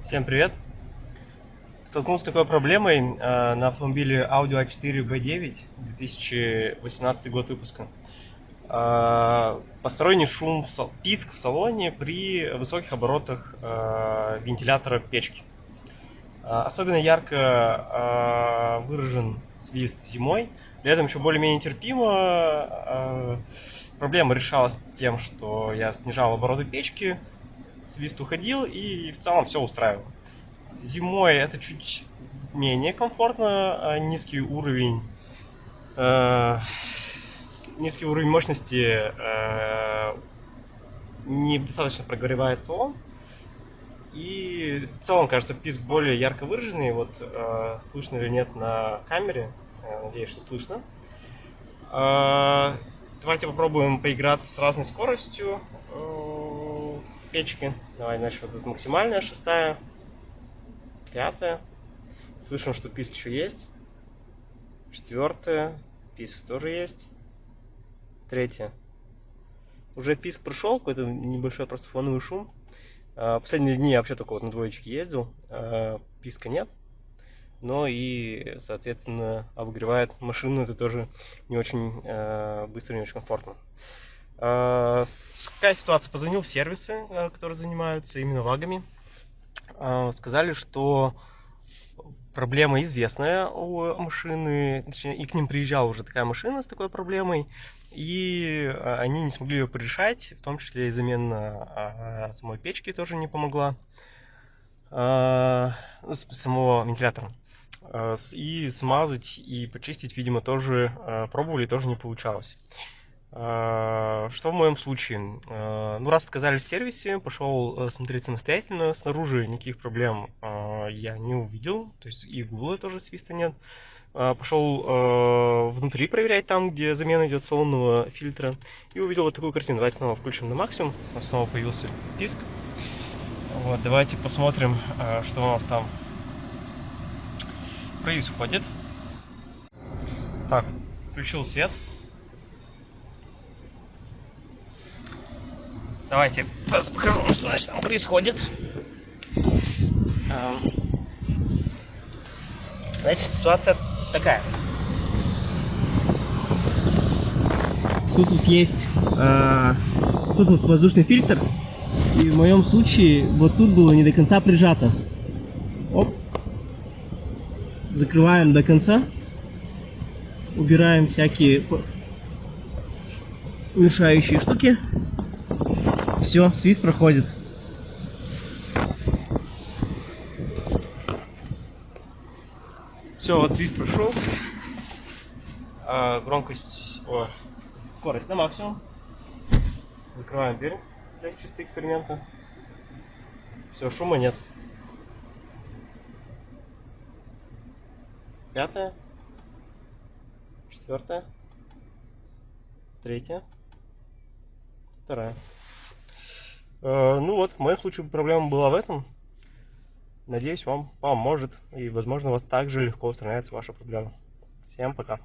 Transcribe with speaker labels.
Speaker 1: Всем привет! Столкнулся с такой проблемой на автомобиле Audi A4 B9, 2018 год выпуска. Посторонний шум, писк в салоне при высоких оборотах вентилятора печки. Особенно ярко выражен свист зимой, летом еще более-менее терпимо. Проблема решалась тем, что я снижал обороты печки, свист уходил и в целом все устраивало. Зимой это чуть менее комфортно, э, низкий уровень мощности недостаточно прогревает салон. И в целом, кажется, писк более ярко выраженный. Вот слышно или нет на камере. Надеюсь, что слышно. Давайте попробуем поиграться с разной скоростью печки. Давай, значит, вот тут максимальная, шестая, пятая. Слышим, что писк еще есть. Четвертая. Писк тоже есть. Третья. Уже писк прошел, какой-то небольшой просто фоновый шум. Последние дни я вообще только вот на двоечке ездил. Писка нет. Но и, соответственно, обогревает машину. Это тоже не очень быстро, не очень комфортно. Какая ситуация? Позвонил в сервисы, которые занимаются именно вагами. Сказали, что проблема известная у машины, точнее, и к ним приезжала уже такая машина с такой проблемой, и они не смогли ее порешать, в том числе и замена самой печки тоже не помогла, самого вентилятора. И смазать, и почистить, видимо, тоже пробовали, тоже не получалось. Что в моем случае? Ну, раз отказались в сервисе, пошел смотреть самостоятельно. Снаружи никаких проблем я не увидел. То есть и в Google тоже свиста нет. Пошел внутри проверять там, где замена идет салонного фильтра. И увидел вот такую картину. Давайте снова включим на максимум. У нас снова появился писк. Вот, давайте посмотрим, что у нас там происходит. Так, включил свет. Давайте покажу, что значит там происходит. Значит, ситуация такая. Тут вот есть тут вот воздушный фильтр. И в моем случае вот тут было не до конца прижато. Оп. Закрываем до конца. Убираем всякие мешающие штуки. Все, свист проходит. Все, вот свист прошел. Громкость, скорость на максимум. Закрываем дверь для чисто эксперимента. Все, шума нет. Пятая, четвертая, третья, вторая. Ну вот, в моем случае проблема была в этом. Надеюсь, вам поможет и, возможно, у вас также легко устраняется ваша проблема. Всем пока.